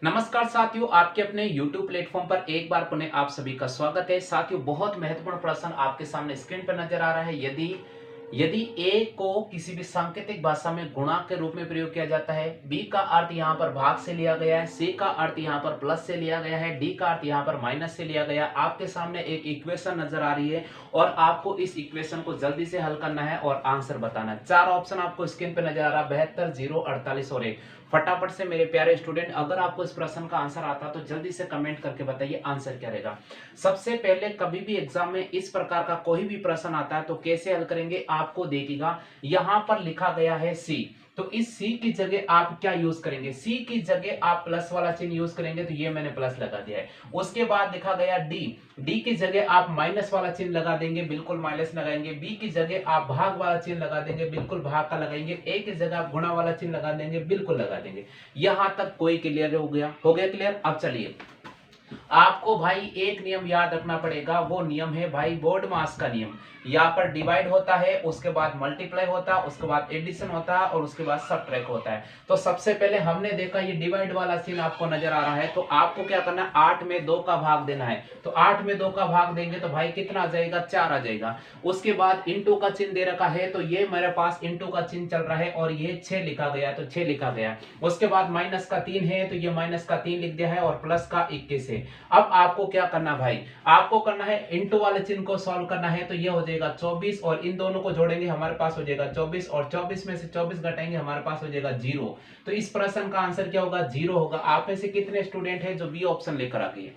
नमस्कार साथियों, आपके अपने YouTube प्लेटफॉर्म पर एक बार पुनः आप सभी का स्वागत है। साथियों, बहुत महत्वपूर्ण प्रश्न आपके सामने स्क्रीन पर नजर आ रहा है। यदि यदि a को किसी भी सांकेतिक भाषा में गुणा के रूप में प्रयोग किया जाता है, b का अर्थ यहाँ पर भाग से लिया गया है, c का अर्थ यहाँ पर प्लस से लिया गया है, d का अर्थ यहाँ पर माइनस से लिया गया, आपके सामने एक इक्वेशन नजर आ रही है और आपको इस इक्वेशन को जल्दी से हल करना है और आंसर बताना है। चार ऑप्शन आपको स्क्रीन पे नजर आ रहा है, 72, 0, 48 और 1। फटाफट से मेरे प्यारे स्टूडेंट, अगर आपको इस प्रश्न का आंसर आता तो जल्दी से कमेंट करके बताइए आंसर क्या रहेगा। सबसे पहले कभी भी एग्जाम में इस प्रकार का कोई भी प्रश्न आता है तो कैसे हल करेंगे, आपको देखिएगा यहां पर लिखा गया है सी, तो इस सी की जगह आप क्या यूज करेंगे, सी की जगह आप प्लस वाला चिन्ह यूज करेंगे, तो ये मैंने प्लस लगा दिया है। उसके बाद लिखा गया डी, डी की जगह आप माइनस वाला चिन्ह लगा देंगे, बिल्कुल माइनस लगाएंगे। बी की जगह आप भाग वाला चिन्ह लगा देंगे, बिल्कुल भाग का लगाएंगे। ए की जगह आप गुणा वाला चिन्ह लगा देंगे, बिल्कुल लगा देंगे। यहां तक कोई क्लियर हो गया क्लियर। अब चलिए, आपको भाई एक नियम याद रखना पड़ेगा, वो नियम है भाई बोर्ड मास का नियम। यहाँ पर डिवाइड होता है, उसके बाद मल्टीप्लाई होता है, उसके बाद एडिशन होता है और उसके बाद सबट्रैक्ट होता है। तो सबसे पहले हमने देखा ये डिवाइड वाला सीन आपको नजर आ रहा है, तो आपको क्या करना है, 8 में 2 का भाग देना है। तो 8 में 2 का भाग देंगे तो भाई कितना आ जाएगा, 4 आ जाएगा। उसके बाद इंटू का चिन्ह दे रखा है, तो ये मेरे पास इंटू का चिन्ह चल रहा है और ये 6 लिखा गया, तो 6 लिखा गया। उसके बाद माइनस का 3 है, तो ये माइनस का 3 लिख दिया है और प्लस का 21 है। अब आपको क्या करना भाई, आपको करना है इंटू वाले चिन्ह को सॉल्व करना है, तो ये हो जाएगा 24 और इन दोनों को जोड़ेंगे हमारे पास हो जाएगा 24 और 24 में से 24 घटाएंगे हमारे पास हो जाएगा 0। तो इस प्रश्न का आंसर क्या होगा, 0 होगा। आप में से कितने स्टूडेंट है जो बी ऑप्शन लेकर आ गए,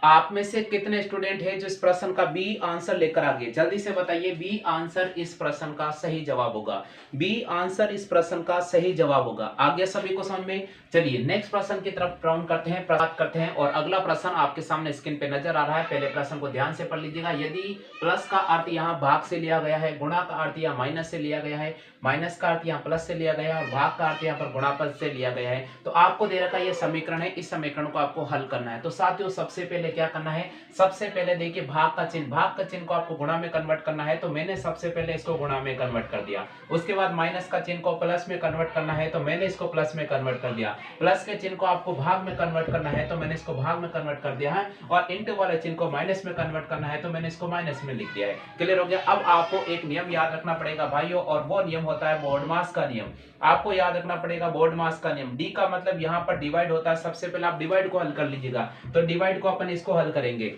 आप में से कितने स्टूडेंट है जो इस प्रश्न का बी आंसर लेकर आ गए, जल्दी से बताइए। बी आंसर इस प्रश्न का सही जवाब होगा, बी आंसर इस प्रश्न का सही जवाब होगा। आगे सभी को समझ में। चलिए नेक्स्ट प्रश्न की तरफ राउंड करते हैं, बात करते हैं। और अगला प्रश्न आपके सामने स्क्रीन पे नजर आ रहा है, पहले प्रश्न को ध्यान से पढ़ लीजिएगा। यदि प्लस का अर्थ यहाँ भाग से लिया गया है, गुणा का अर्थ यहाँ माइनस से लिया गया है, माइनस का अर्थ यहाँ प्लस से लिया गया है और भाग का अर्थ यहाँ पर गुणापद से लिया गया है, तो आपको दे रखा ये समीकरण है, इस समीकरण को आपको हल करना है। तो साथियों सबसे पहले क्या करना है, सबसे पहले देखिए भाग का चिन्ह को आपको गुणा में कन्वर्ट करना है, तो मैंने सबसे पहले इसको गुणा में कन्वर्ट कर दिया। उसके बाद माइनस का चिन्ह को प्लस में कन्वर्ट करना है, तो मैंने इसको प्लस में कन्वर्ट कर दिया। प्लस के चिन्ह को आपको भाग में कन्वर्ट करना है, तो मैंने इसको भाग में कन्वर्ट कर दिया है। और इंटू वाले चिन्ह को माइनस में कन्वर्ट करना है, तो मैंने इसको माइनस में लिख दिया है। क्लियर हो गया। अब आपको एक नियम याद रखना पड़ेगा भाइयों, और वो नियम होता है बोर्ड मास का नियम। आपको याद रखना पड़ेगा बोर्ड मास का नियम। डी का मतलब यहाँ पर डिवाइड होता है, सबसे पहले आप डिवाइड को हल कर लीजिएगा। तो डिवाइड को अपन इसको हल करेंगे,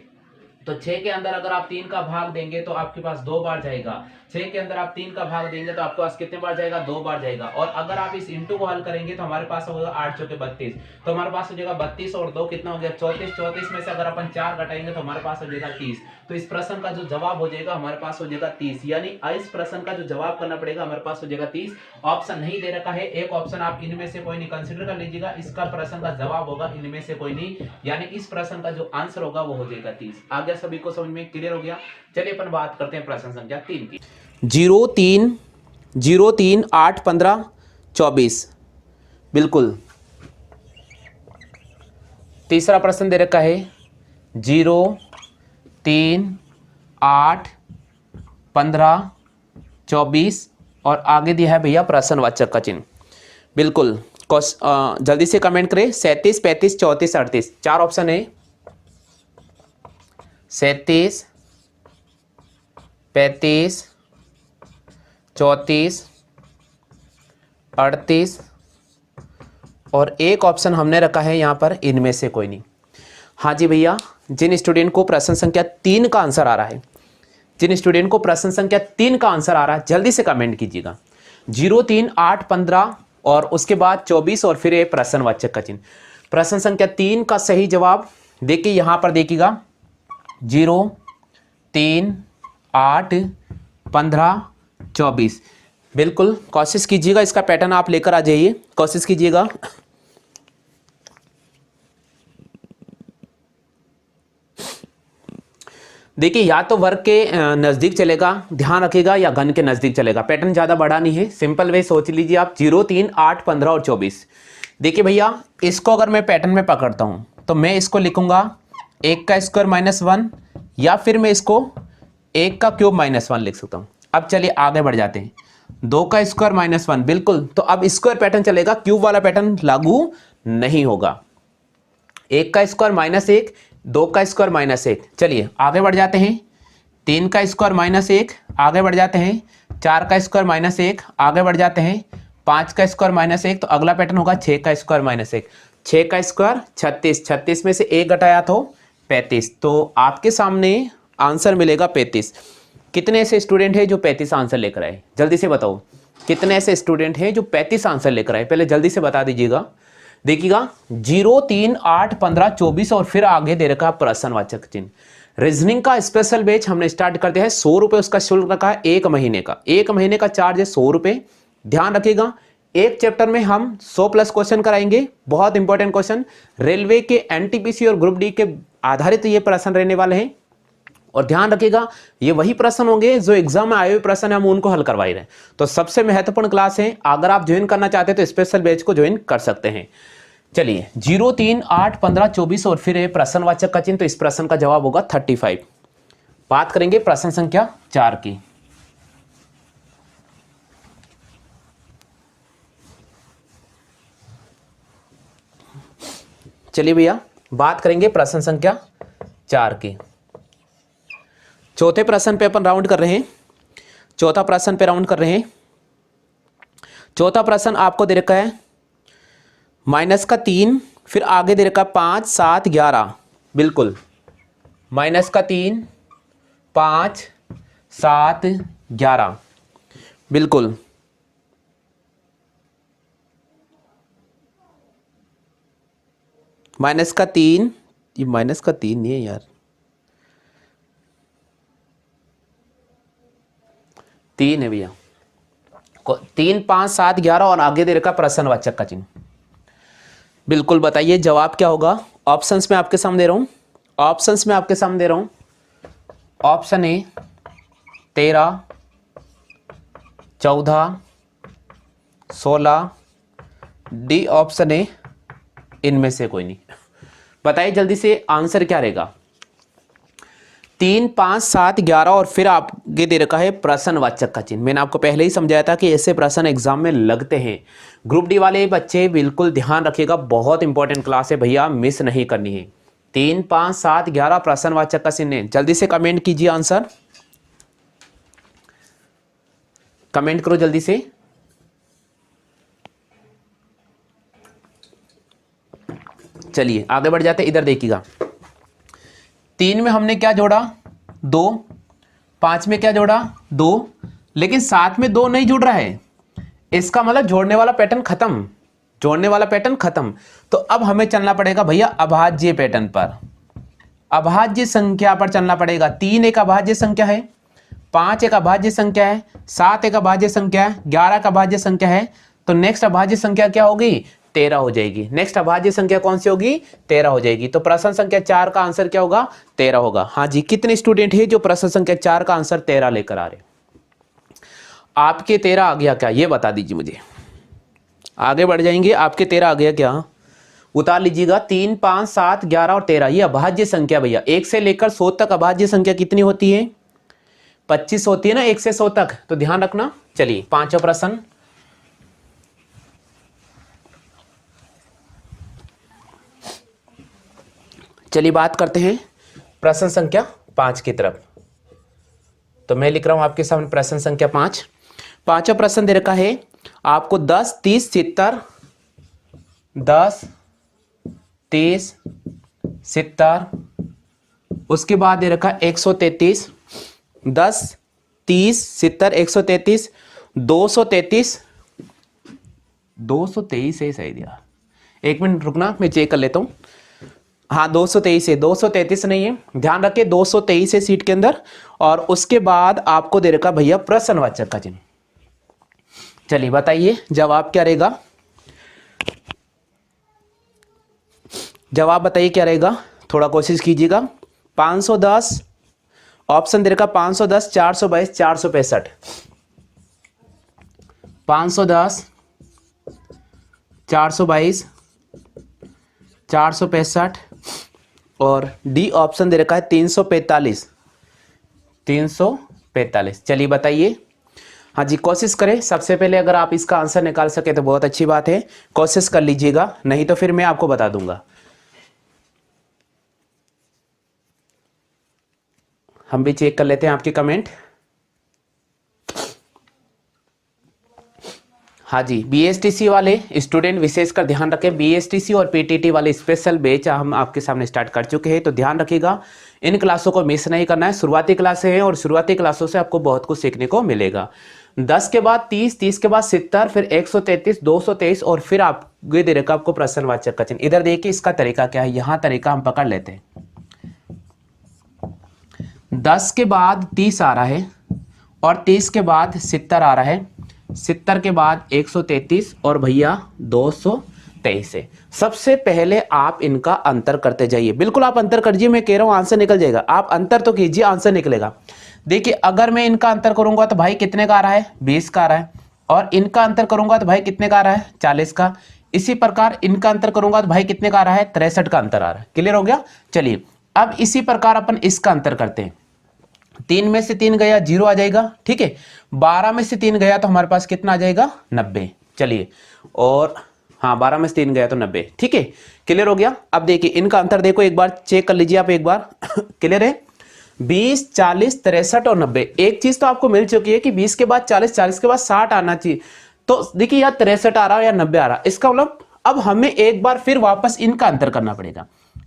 तो 6 के अंदर अगर आप 3 का भाग देंगे तो आपके पास 2 बार जाएगा। 6 के अंदर आप 3 का भाग देंगे तो आपके पास कितने बार जाएगा, 2 बार जाएगा। और अगर आप इस इंटू को हल करेंगे तो हमारे पास होगा 8 चौके 32, तो हमारे पास हो जाएगा 32 और 2 कितना हो गया, 34। 34 में से अगर अपन 4 घटाएंगे तो हमारे पास हो जाएगा 30। तो इस प्रश्न का जो जवाब हो जाएगा हमारे पास हो जाएगा 30, यानी इस प्रश्न का जो जवाब करना पड़ेगा हमारे पास हो जाएगा 30। ऑप्शन नहीं दे रखा है, एक ऑप्शन आप इनमें से कोई नहीं कंसिडर कर लीजिएगा, इसका प्रश्न का जवाब होगा इनमें से कोई नहीं, यानी इस प्रश्न का जो आंसर होगा वो हो जाएगा 30। आ गया सभी को समझ में, क्लियर हो गया। चलिए अपन बात करते हैं प्रश्न संख्या 3 की। 0 3 0 3 8 15 24, बिल्कुल। तीसरा प्रश्न दे रखा है 0 3 8 15 24 और आगे दिया है भैया प्रश्नवाचक का चिन्ह, बिल्कुल। जल्दी से कमेंट करें। 37 35 34 38, 4 ऑप्शन है, 37 35 34 38 और एक ऑप्शन हमने रखा है यहाँ पर इनमें से कोई नहीं। हाँ जी भैया, जिन स्टूडेंट को प्रश्न संख्या 3 का आंसर आ रहा है, जिन स्टूडेंट को प्रश्न संख्या 3 का आंसर आ रहा है जल्दी से कमेंट कीजिएगा। 0 3 8 15 और उसके बाद 24 और फिर एक प्रश्नवाचक का चिन्ह। प्रश्न संख्या 3 का सही जवाब देखिए यहाँ पर देखिएगा, 0 3 8 15 24, बिल्कुल। कोशिश कीजिएगा, इसका पैटर्न आप लेकर आ जाइए, कोशिश कीजिएगा। देखिए या तो वर्ग के नज़दीक चलेगा, ध्यान रखिएगा, या घन के नज़दीक चलेगा। पैटर्न ज़्यादा बड़ा नहीं है, सिंपल वे सोच लीजिए आप। 0 3 8 15 और 24। देखिए भैया, इसको अगर मैं पैटर्न में पकड़ता हूँ तो मैं इसको लिखूंगा 1 का स्क्वायर -1, या फिर मैं इसको 1 का क्यूब -1 लिख सकता हूँ। अब चलिए आगे बढ़ जाते हैं। 2 का स्क्वायर -1, बिल्कुल। तो अब स्क्वायर पैटर्न चलेगा, क्यूब वाला पैटर्न लागू नहीं होगा। 1 का स्क्वायर -1, 2 का स्क्वायर -1। चलिए आगे बढ़ जाते हैं। 3 का स्क्वायर -1, आगे बढ़ जाते हैं। 4 का स्क्वायर -1, आगे बढ़ जाते हैं। 5 का स्क्वायर -1, तो अगला पैटर्न होगा 6 का स्क्वायर -1। 6 का स्क्वायर 36, 36 में से 1 घटाया तो 35, तो आपके सामने आंसर मिलेगा 35। कितने ऐसे स्टूडेंट हैं जो 35 आंसर लेकर आए? जल्दी से बताओ, कितने ऐसे स्टूडेंट हैं जो 35 आंसर लेकर आए? पहले जल्दी से बता दीजिएगा। देखिएगा 0, 3, 8, 15, 24 और फिर आगे दे रखा प्रश्नवाचक चिन्ह। रीजनिंग का स्पेशल बैच हमने स्टार्ट करते हैं। 100 रुपये उसका शुल्क रखा है 1 महीने का। 1 महीने का चार्ज है 100 रुपये। ध्यान रखिएगा, एक चैप्टर में हम 100+ क्वेश्चन कराएंगे। बहुत इंपॉर्टेंट क्वेश्चन, रेलवे के, एनटीपीसी और ग्रुप डी के आधारित ये प्रश्न रहने वाले हैं। और ध्यान रखिएगा, ये वही प्रश्न होंगे जो एग्जाम में आए हुए प्रश्न हम उनको हल करवा रहे हैं। तो सबसे महत्वपूर्ण क्लास है। अगर आप ज्वाइन करना चाहते हैं तो स्पेशल बैच को ज्वाइन कर सकते हैं। चलिए 0, 3, 8, 15, 24 और फिर प्रश्नवाचक का चिन्ह, तो इस प्रश्न का जवाब होगा 35। बात करेंगे प्रश्न संख्या 4 की। चलिए भैया बात करेंगे प्रश्न संख्या 4 की। चौथे प्रश्न पे अपन राउंड कर रहे हैं। चौथा प्रश्न पे राउंड कर रहे हैं। चौथा प्रश्न आपको दे रखा है -3, फिर आगे दे रखा 5, 7, 11। बिल्कुल -3, 5, 7, 11। बिल्कुल -3, ये -3 नहीं है यार, 3 है भैया। 3, 5, 7, 11 और आगे दे रखा प्रश्नवाचक का चिन्ह। बिल्कुल बताइए जवाब क्या होगा? ऑप्शंस में आपके सामने दे रहा हूं। ऑप्शंस में आपके सामने दे रहा हूं। Option A 13, 14, 16, D option A इनमें से कोई नहीं। बताइए जल्दी से आंसर क्या रहेगा? 3, 5, 7, 11 और फिर आगे दे रखा है प्रश्नवाचक का चिन्ह। मैंने आपको पहले ही समझाया था कि ऐसे प्रश्न एग्जाम में लगते हैं। ग्रुप डी वाले बच्चे बिल्कुल ध्यान रखिएगा, बहुत इंपॉर्टेंट क्लास है भैया, मिस नहीं करनी है। 3, 5, 7, 11 प्रश्नवाचक का चिन्ह है। जल्दी से कमेंट कीजिए आंसर, कमेंट करो जल्दी से। चलिए आगे बढ़ जाते, इधर देखिएगा। 3 में हमने क्या जोड़ा? 2। 5 में क्या जोड़ा? 2। लेकिन 7 में 2 नहीं जुड़ रहा है। इसका मतलब जोड़ने वाला पैटर्न खत्म, जोड़ने वाला पैटर्न खत्म। तो अब हमें चलना पड़ेगा भैया अभाज्य पैटर्न पर, अभाज्य संख्या पर चलना पड़ेगा। 3 एक अभाज्य संख्या है, 5 एक अभाज्य संख्या है, 7 एक अभाज्य संख्या है, 11 एक अभाज्य संख्या है। तो नेक्स्ट अभाज्य संख्या क्या होगी? 13 हो जाएगी। नेक्स्ट अभाज्य संख्या कौन सी होगी? 13 हो जाएगी। तो प्रश्न संख्या 4 का आंसर क्या होगा? 13 होगा। हाँ जी, कितने स्टूडेंट हैं जो प्रश्न संख्या 4 का आंसर 13 लेकर आ रहे? आपके 13 आ गया क्या, ये बता दीजिए मुझे। आगे बढ़ जाएंगे, आपके 13 आ गया क्या? उतार लीजिएगा। 3, 5, 7, 11 और 13 ये अभाज्य संख्या भैया। 1 से लेकर 100 तक अभाज्य संख्या कितनी होती है? 25 होती है ना, 1 से 100 तक, तो ध्यान रखना। चलिए पांचवा प्रश्न। चलिए बात करते हैं प्रश्न संख्या 5 की तरफ। तो मैं लिख रहा हूं आपके सामने प्रश्न संख्या 5। पांचवा प्रश्न दे रखा है आपको 10, 30, 70, 10, 30, 70, उसके बाद दे रखा 133, 10, 30, 70, 133, 233, 223 है शायद यार, एक मिनट रुकना मैं चेक कर लेता हूं। हाँ 223 है, 233 नहीं है, ध्यान रखिए 223 है सीट के अंदर। और उसके बाद आपको दे रखा भैया प्रश्नवाचक का चिन्ह। चलिए बताइए जवाब क्या रहेगा? जवाब बताइए क्या रहेगा, थोड़ा कोशिश कीजिएगा। 510 ऑप्शन दे रखा 510, 422, 465, 510, 422, 465 और डी ऑप्शन दे रखा है 345, 345। चलिए बताइए हाँ जी, कोशिश करें। सबसे पहले अगर आप इसका आंसर निकाल सके तो बहुत अच्छी बात है, कोशिश कर लीजिएगा, नहीं तो फिर मैं आपको बता दूंगा। हम भी चेक कर लेते हैं आपके कमेंट। हाँ जी, बीएसटीसी वाले स्टूडेंट विशेषकर ध्यान रखें, बीएसटीसी और पीटीटी वाले स्पेशल बैच हम आपके सामने स्टार्ट कर चुके हैं, तो ध्यान रखिएगा, इन क्लासों को मिस नहीं करना है। शुरुआती क्लासें हैं और शुरुआती क्लासों से आपको बहुत कुछ सीखने को मिलेगा। 10 के बाद 30, 30 के बाद 70, फिर 133, 223 और फिर आगे दे रखा आपको प्रश्नवाचक का चिन्ह। इधर देखिए इसका तरीका क्या है, यहां तरीका हम पकड़ लेते हैं। 10 के बाद 30 आ रहा है और 30 के बाद 70 आ रहा है, 70 के बाद 133 और भैया 223 है। सबसे पहले आप इनका अंतर करते जाइए, बिल्कुल आप अंतर करिए, मैं कह रहा हूं आंसर निकल जाएगा। आप अंतर तो कीजिए, आंसर निकलेगा। देखिए अगर मैं इनका अंतर करूंगा तो भाई कितने का आ रहा है, 20 का आ रहा है, और इनका अंतर करूंगा तो भाई कितने का आ रहा है, 40 का। इसी प्रकार इनका अंतर करूंगा तो भाई कितने का आ रहा है, 63 का अंतर आ रहा है। क्लियर हो गया। चलिए अब इसी प्रकार अपन इसका अंतर करते हैं। 3 में से 3 गया 0 आ जाएगा, ठीक है। 12 में से 3 गया तो हमारे पास कितना आ जाएगा, 90। चलिए, और हाँ 12 में से 3 गया तो 90, ठीक है। क्लियर हो गया। अब देखिए इनका अंतर देखो, एक बार चेक कर लीजिए आप एक बार। क्लियर है। 20, 40, 63 और 90। एक चीज तो आपको मिल चुकी है कि 20 के बाद 40, 40 के बाद 60 आना चाहिए। तो देखिए या 63 आ रहा है या 90 आ रहा है, इसका मतलब अब हमें एक बार फिर वापस इनका अंतर करना पड़ेगा।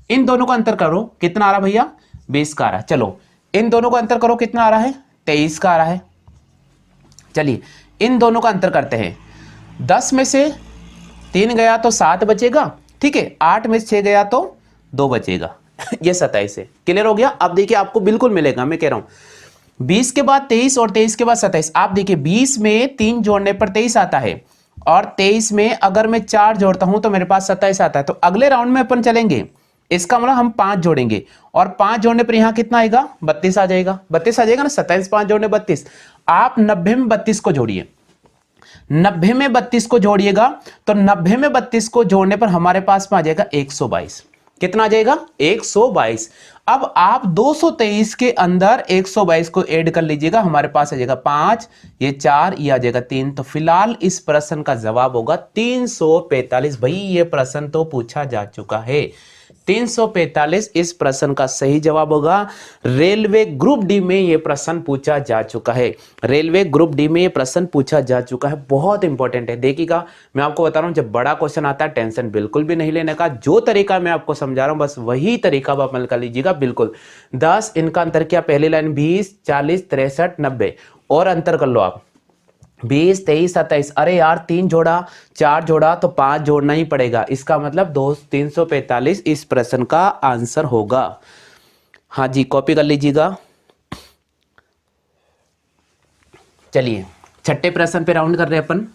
इन दोनों का अंतर करो, कितना आ रहा भैया, 20 का आ रहा है। चलो इन दोनों का अंतर करो, कितना आ रहा है, 23 का आ रहा है। चलिए इन दोनों का अंतर करते हैं। 10 में से 3 गया तो 7 बचेगा, ठीक है। 8 में से 6 गया तो 2 बचेगा। ये 27 है। क्लियर हो गया। अब देखिए आपको बिल्कुल मिलेगा, मैं कह रहा हूं 20 के बाद 23 और 23 के बाद 27। आप देखिए 20 में 3 जोड़ने पर 23 आता है, और 23 में अगर मैं 4 जोड़ता हूं तो मेरे पास 27 आता है। तो अगले राउंड में अपन चलेंगे, इसका मतलब हम 5 जोड़ेंगे, और 5 जोड़ने पर यहां कितना आएगा, 32 आ जाएगा। 32 आ जाएगा ना, 27 5 जोड़ने 32। आप 90 में 32 को जोड़िए, 90 में 32 को जोड़िएगा, तो 90 में 32 को जोड़ने पर हमारे पास में आ जाएगा 122। कितना आ जाएगा, 122। अब आप 223 के अंदर 122 को ऐड कर लीजिएगा, हमारे पास आ जाएगा 5, ये 4, ये आ जाएगा 3। तो फिलहाल इस प्रश्न का जवाब होगा 345। भाई ये प्रश्न तो पूछा जा चुका है, 345 इस प्रश्न का सही जवाब होगा। रेलवे ग्रुप डी में यह प्रश्न पूछा जा चुका है, रेलवे ग्रुप डी में यह प्रश्न पूछा जा चुका है। बहुत इंपॉर्टेंट है, देखिएगा मैं आपको बता रहा हूं, जब बड़ा क्वेश्चन आता है टेंशन बिल्कुल भी नहीं लेने का। जो तरीका मैं आपको समझा रहा हूं बस वही तरीका आप अमल कर लीजिएगा। बिल्कुल 10, इनका अंतर क्या, पहली लाइन 20, 40, 63, 90, और अंतर कर लो आप 20, 23, 27। अरे यार 3 जोड़ा 4 जोड़ा तो 5 जोड़ना ही पड़ेगा, इसका मतलब 345 इस प्रश्न का आंसर होगा। हाँ जी, कॉपी कर लीजिएगा। चलिए छठे प्रश्न पे राउंड कर रहे हैं अपन।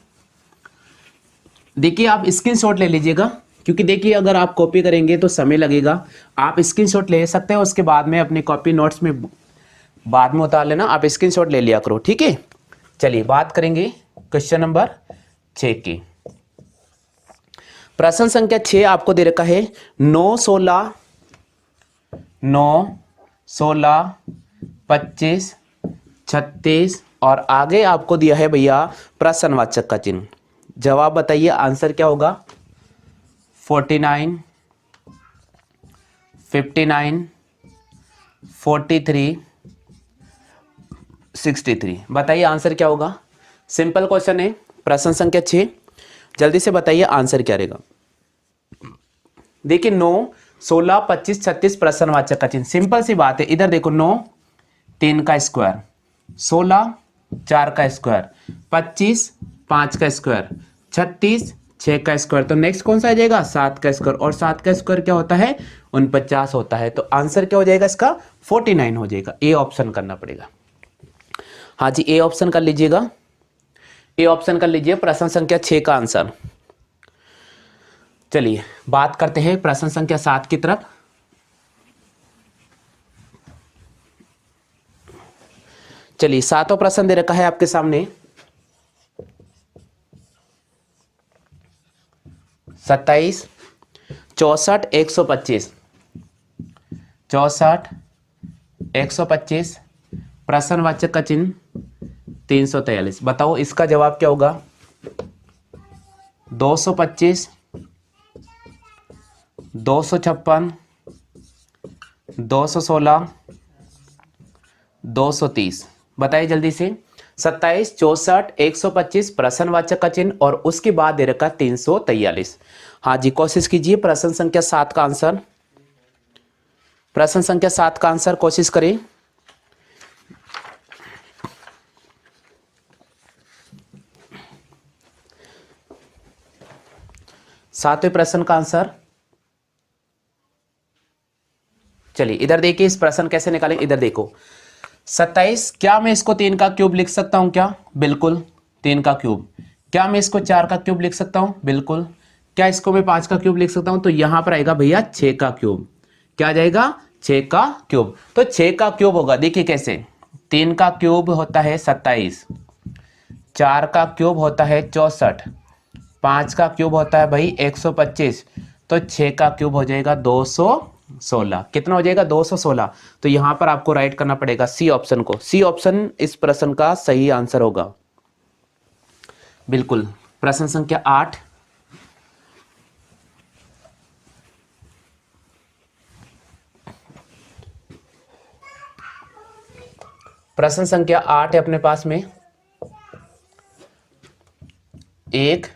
देखिए आप स्क्रीनशॉट ले लीजिएगा, क्योंकि देखिए अगर आप कॉपी करेंगे तो समय लगेगा। आप स्क्रीनशॉट ले सकते हैं, उसके बाद में अपनी कॉपी नोट्स में बाद में उतार लेना। आप स्क्रीनशॉट ले लिया करो, ठीक है। चलिए बात करेंगे क्वेश्चन नंबर 6 की। प्रश्न संख्या 6 आपको दे रखा है 9, 16, 25, 36 और आगे आपको दिया है भैया प्रश्नवाचक का चिन्ह। जवाब बताइए आंसर क्या होगा। 49, 59, 43, 63। बताइए आंसर क्या होगा। सिंपल क्वेश्चन है, प्रश्न संख्या 6। जल्दी से बताइए आंसर क्या रहेगा। देखिए 9, 16, 25, 36 प्रश्नवाचक का चिन्ह। सिंपल सी बात है, इधर देखो 9 3 का स्क्वायर, 16 4 का स्क्वायर, 25 5 का स्क्वायर, 36 6 का स्क्वायर। तो नेक्स्ट कौन सा आ जाएगा, 7 का स्क्वायर, और 7 का स्क्वायर क्या होता है, 49 होता है। तो आंसर क्या हो जाएगा इसका, 49 हो जाएगा। ए ऑप्शन करना पड़ेगा। हाँ जी, ए ऑप्शन कर लीजिएगा, ए ऑप्शन कर लीजिए प्रश्न संख्या 6 का आंसर। चलिए बात करते हैं प्रश्न संख्या 7 की तरफ। चलिए 7वां प्रश्न दे रखा है आपके सामने। 27, 64, 125, 64, 125 प्रश्नवाचक का चिन्ह 343। बताओ इसका जवाब क्या होगा? 225, 256, 216, 230। बताइए जल्दी से। 27, 64, 125, प्रश्नवाचक का चिन्ह और उसके बाद दे रखा 343। हाँ जी, कोशिश कीजिए प्रश्न संख्या 7 का आंसर। प्रश्न संख्या 7 का आंसर कोशिश करें। सातवें प्रश्न का आंसर। चलिए इधर देखिए, इस प्रश्न कैसे निकालें। इधर देखो 27, क्या मैं इसको 3 का क्यूब लिख सकता हूं? क्या? बिल्कुल 3 का क्यूब। क्या मैं इसको 4 का क्यूब लिख सकता हूं? बिल्कुल। क्या इसको मैं 5 का क्यूब लिख सकता हूं? तो यहां पर आएगा भैया 6 का क्यूब। क्या आ जाएगा? 6 का क्यूब। तो 6 का क्यूब होगा, देखिए कैसे। 3 का क्यूब होता है 27, 4 का क्यूब होता है 64, 5 का क्यूब होता है भाई 125, तो 6 का क्यूब हो जाएगा 216। कितना हो जाएगा? 216। तो यहां पर आपको राइट करना पड़ेगा सी ऑप्शन को। सी ऑप्शन इस प्रश्न का सही आंसर होगा। बिल्कुल। प्रश्न संख्या 8। प्रश्न संख्या 8 है अपने पास में। 1,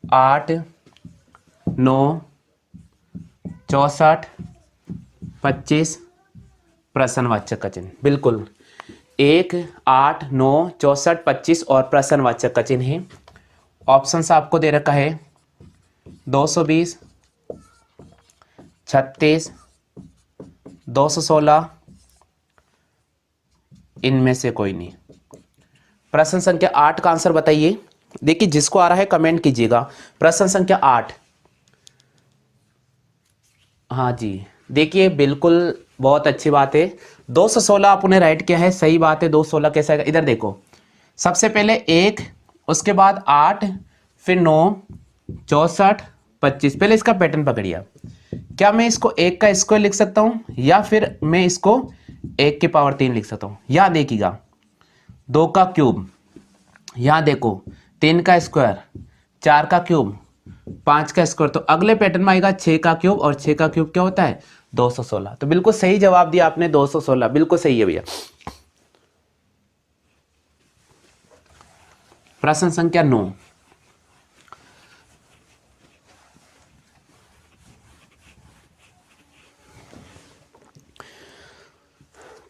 8, 9, 64, 25, प्रश्नवाचक का चिन्ह। बिल्कुल 1, 8, 9, 64, 25 और प्रश्नवाचक का चिन्ह है। ऑप्शंस आपको दे रखा है 220, 36, 216, इनमें से कोई नहीं। प्रश्न संख्या 8 का आंसर बताइए। देखिए जिसको आ रहा है कमेंट कीजिएगा। प्रश्न संख्या 8। हाँ जी, देखिए बिल्कुल बहुत अच्छी बात है। 216 आपने राइट किया है, सही बात है। 216 कैसे आएगा? इधर देखो, सबसे पहले 1, उसके बाद 8, फिर 9, 64, 25। पहले इसका पैटर्न पकड़िए। क्या मैं इसको 1 का स्क्वायर लिख सकता हूं या फिर मैं इसको 1 की पावर 3 लिख सकता हूं? यहां देखिएगा 2 का क्यूब, यहां देखो 3 का स्क्वायर, 4 का क्यूब, 5 का स्क्वायर। तो अगले पैटर्न में आएगा 6 का क्यूब, और 6 का क्यूब क्या होता है? 216। तो बिल्कुल सही जवाब दिया आपने, 216। बिल्कुल सही है भैया। प्रश्न संख्या 9।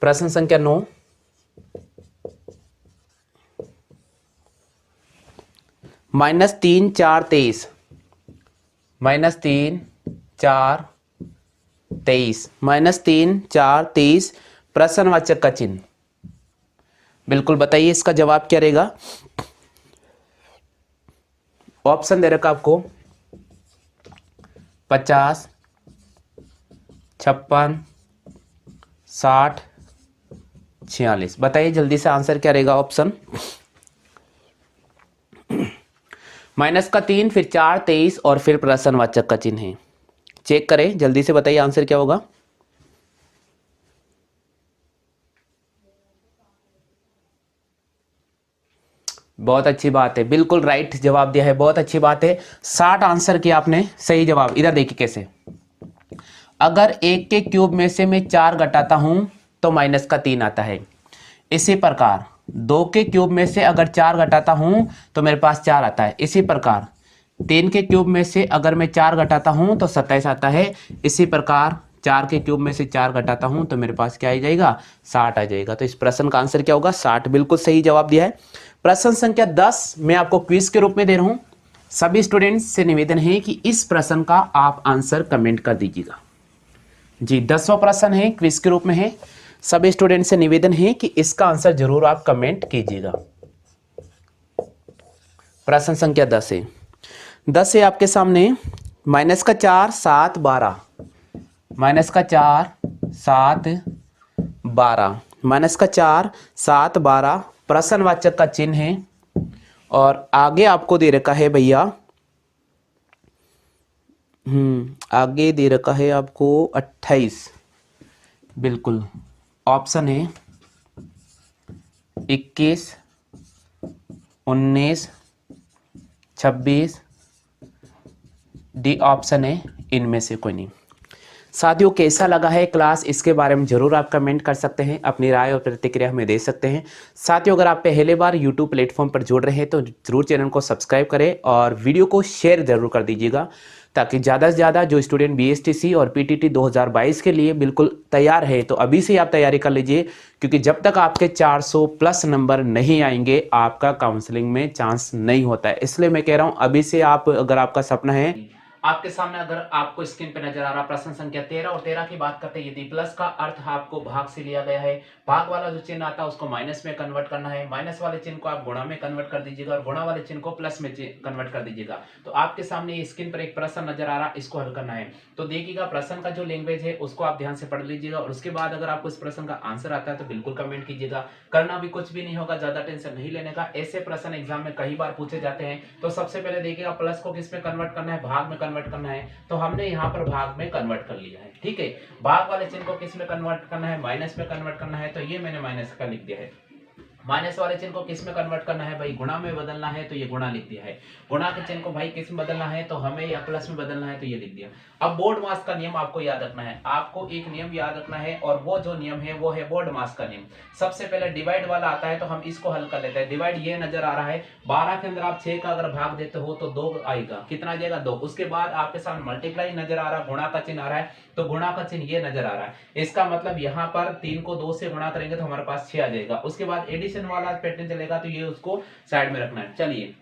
प्रश्न संख्या 9। -3, 4, 23, -3, 4, 23, -3, 4, 23, प्रश्नवाचक का चिन्ह। बिल्कुल बताइए इसका जवाब क्या रहेगा? ऑप्शन दे रखा आपको 50, 56, 60, 46। बताइए जल्दी से आंसर क्या रहेगा ऑप्शन। -3, फिर 4, 23 और फिर प्रश्नवाचक का चिन्ह है। चेक करें जल्दी से, बताइए आंसर क्या होगा। बहुत अच्छी बात है, बिल्कुल राइट जवाब दिया है, बहुत अच्छी बात है। 60 आंसर किया आपने, सही जवाब। इधर देखिए कैसे, अगर 1 के क्यूब में से मैं 4 घटाता हूं तो -3 आता है। इसी प्रकार 2 के क्यूब में से अगर 4 घटाता हूं तो मेरे पास 4 आता है। इसी प्रकार 3 के क्यूब में से अगर मैं 4 घटाता हूं तो 27 आता है। इसी प्रकार 4 के क्यूब में से 4 घटाता हूं तो मेरे पास क्या आ जाएगा? 60 आ जाएगा। तो इस प्रश्न का आंसर क्या होगा? 60। बिल्कुल सही जवाब दिया है। प्रश्न संख्या 10 मैं आपको क्विज के रूप में दे रहा हूं। सभी स्टूडेंट्स से निवेदन है कि इस प्रश्न का आप आंसर कमेंट कर दीजिएगा। जी 10वां प्रश्न है, क्विज के रूप में है। सभी स्टूडेंट से निवेदन है कि इसका आंसर जरूर आप कमेंट कीजिएगा। प्रश्न संख्या 10 है। 10 है आपके सामने। -4, 7, 12, -4, 7, 12, -4, 7, 12, प्रश्नवाचक का चिन्ह है। और आगे आपको दे रखा है भैया, आगे दे रखा है आपको 28। बिल्कुल ऑप्शन है 21, 19, 26, डी ऑप्शन है इनमें से कोई नहीं। साथियों कैसा लगा है क्लास, इसके बारे में जरूर आप कमेंट कर सकते हैं, अपनी राय और प्रतिक्रिया हमें दे सकते हैं। साथियों अगर आप पहले बार यूट्यूब प्लेटफॉर्म पर जुड़ रहे हैं तो जरूर चैनल को सब्सक्राइब करें और वीडियो को शेयर जरूर कर दीजिएगा, ताकि ज़्यादा से ज़्यादा जो स्टूडेंट BSTC और PTT 2022 के लिए बिल्कुल तैयार है तो अभी से आप तैयारी कर लीजिए, क्योंकि जब तक आपके 400 प्लस नंबर नहीं आएंगे आपका काउंसलिंग में चांस नहीं होता है। इसलिए मैं कह रहा हूँ अभी से आप, अगर आपका सपना है, आपके सामने अगर आपको स्क्रीन पे नजर आ रहा प्रश्न संख्या 13 और 13 की बात करते हैं, यदि प्लस का अर्थ आपको भाग से लिया गया है, भाग वाला जो चिन्ह आता है उसको माइनस में कन्वर्ट करना है, माइनस वाले चिन्ह को आप गुणा में कन्वर्ट कर दीजिएगा और गुणा वाले चिन्ह को प्लस में कन्वर्ट कर दीजिएगा। तो आपके सामने स्क्रीन पर एक प्रश्न नजर आ रहा, इसको हल करना है। तो देखिएगा प्रश्न का जो लैंग्वेज है उसको आप ध्यान से पढ़ लीजिएगा और उसके बाद अगर आपको इस प्रश्न का आंसर आता है तो बिल्कुल कमेंट कीजिएगा। करना भी कुछ भी नहीं होगा, ज्यादा टेंशन नहीं लेने का। ऐसे प्रश्न एग्जाम में कई बार पूछे जाते हैं। तो सबसे पहले देखिएगा प्लस को किस में कन्वर्ट करना है, भाग में कन्वर्ट करना है। तो हमने यहाँ पर भाग में कन्वर्ट कर लिया है, ठीक है। भाग वाले चिन्ह को किस में कन्वर्ट करना है, माइनस में कन्वर्ट करना है। तो ये मैंने माइनस का लिख दिया है। माइनस वाले चिन्ह को किस में कन्वर्ट करना है भाई, गुणा में बदलना है, तो ये गुणा लिख दिया है। गुणा के चिन्ह को भाई किस में बदलना है, तो हमें या प्लस में बदलना है, तो ये लिख दिया। अब बोर्ड मास का नियम आपको याद रखना है, आपको एक नियम याद रखना है और वो जो नियम है वो है बोर्ड मास का नियम। सबसे पहले डिवाइड वाला आता है, तो हम इसको हल कर लेते हैं। डिवाइड ये नजर आ रहा है, 12 के अंदर आप 6 का अगर भाग देते हो तो 2 आएगा, कितना आ जाएगा 2। उसके बाद आपके सामने मल्टीप्लाई नजर आ रहा है, गुणा का चिन्ह आ रहा है, तो गुणा का चिन्ह ये नजर आ रहा है। इसका मतलब यहाँ पर 3 को 2 से गुणा करेंगे तो हमारे पास 6 आ जाएगा। उसके बाद एडिशन वाला पैटर्न चलेगा, तो ये उसको साइड में रखना है। चलिए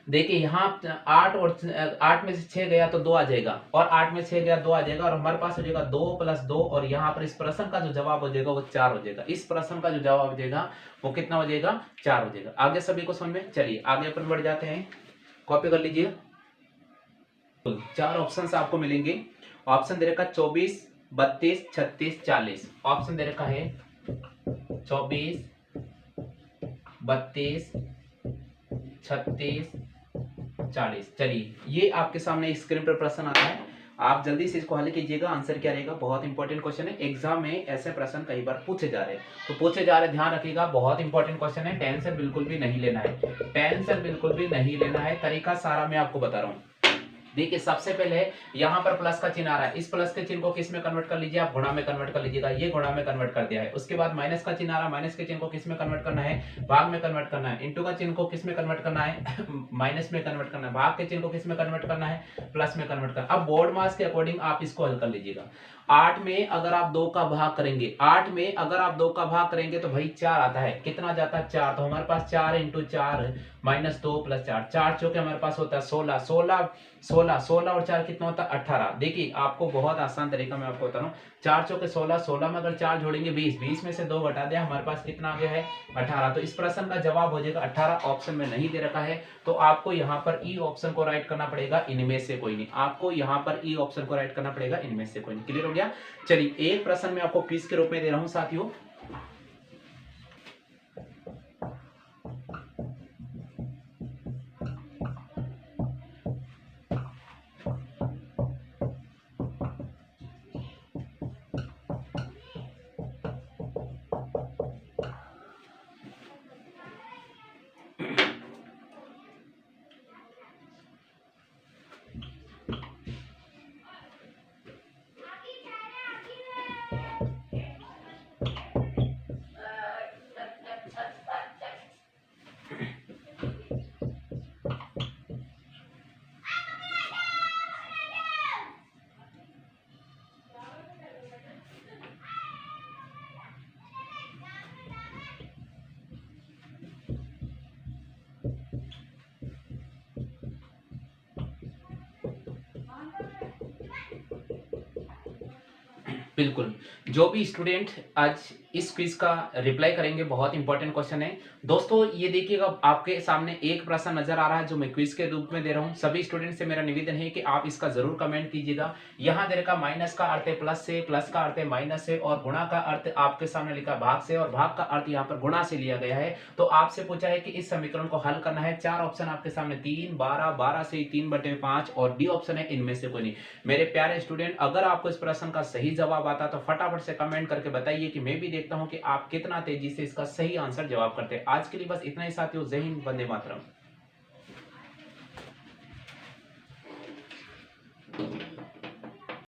देखिए यहाँ 8 और 8 में से 6 गया तो 2 आ जाएगा, और 8 में 6 गया 2 आ जाएगा, और हमारे पास हो जाएगा 2 + 2, और यहाँ पर इस प्रश्न का जो जवाब हो जाएगा वो 4 हो जाएगा। इस प्रश्न का जो जवाब हो जाएगा वो कितना हो जाएगा, 4 हो जाएगा। आगे सभी को समझ में, चलिए आगे अपन बढ़ जाते हैं। कॉपी कर लीजिए। 4 ऑप्शन आपको मिलेंगे। ऑप्शन दे रखा 24, 32, 36, 40। ऑप्शन दे रखा है 24, 32, 36, 40। चलिए ये आपके सामने स्क्रीन पर प्रश्न आता है, आप जल्दी से इसको हल कीजिएगा। आंसर क्या रहेगा, बहुत इंपॉर्टेंट क्वेश्चन है, एग्जाम में ऐसे प्रश्न कई बार पूछे जा रहे हैं, तो पूछे जा रहे हैं, ध्यान रखिएगा। बहुत इंपॉर्टेंट क्वेश्चन है, टेंशन बिल्कुल भी नहीं लेना है, टेंशन बिल्कुल भी नहीं लेना है। तरीका सारा मैं आपको बता रहा हूँ। देखिए सबसे पहले यहाँ पर प्लस का चिन्ह आ रहा है, इस प्लस के चिन्ह को किस में कन्वर्ट कर लीजिए, आप गुणा में कन्वर्ट कर लीजिएगा। ये गुणा में कन्वर्ट कर दिया है। उसके बाद माइनस का चिन्ह आ रहा है, माइनस के चिन्ह को किस में कन्वर्ट करना है, भाग में कन्वर्ट करना है। इंटू का चिन्ह को किस में कन्वर्ट करना है, माइनस में कन्वर्ट करना है। भाग के चिन्ह को किस में कन्वर्ट करना है, प्लस में कन्वर्ट करना। अब बोर्ड मास के अकॉर्डिंग आप इसको हल कर लीजिएगा। 8 में अगर आप 2 का भाग करेंगे, 8 में अगर आप 2 का भाग करेंगे तो भाई 4 आता है, कितना जाता है 4। तो हमारे पास 4 × 4 -2 + 4, 4 चौके हमारे पास होता है 16, 16, 16, 16 और 4 कितना होता है 18। देखिए आपको बहुत आसान तरीका मैं आपको बता रहा हूँ, 4 चौके 16, 16 में अगर 4 जोड़ेंगे 20, 20 में से 2 घटा दिया, हमारे पास कितना आ गया है 18। तो इस प्रश्न का जवाब हो जाएगा 18। ऑप्शन में नहीं दे रखा है, तो आपको यहाँ पर ई ऑप्शन को राइट करना पड़ेगा, इनमें से कोई नहीं। आपको यहाँ पर ई ऑप्शन को राइट करना पड़ेगा, इनमें से कोई नहीं। क्लियर हो गया। चलिए एक प्रश्न मैं आपको क्विज के रूप में दे रहा हूँ साथियों। बिल्कुल, जो भी स्टूडेंट आज इस क्विज का रिप्लाई करेंगे, बहुत इंपॉर्टेंट क्वेश्चन है दोस्तों। ये देखिएगा आपके सामने एक प्रश्न नजर आ रहा है जो मैं क्विज के रूप में दे रहा हूँ। सभी स्टूडेंट से मेरा निवेदन है कि आप इसका जरूर कमेंट कीजिएगा। यहाँ दे रखा माइनस का अर्थ है प्लस से, प्लस का अर्थ है माइनस से, और गुणा का अर्थ आपके सामने लिखा भाग से, और भाग का अर्थ यहाँ पर गुणा से लिया गया है। तो आपसे पूछा है कि इस समीकरण को हल करना है। 4 ऑप्शन आपके सामने, 3, 12, 12 से 3/5, और डी ऑप्शन है इनमें से कोई नहीं। मेरे प्यारे स्टूडेंट, अगर आपको इस प्रश्न का सही जवाब आता तो फटाफट से कमेंट करके बताइए कि मैं भी देखता हूं कि आप कितना तेजी से इसका सही आंसर जवाब करते हैं। आज के लिए बस इतना ही साथियों। जय हिंद, वंदे मातरम।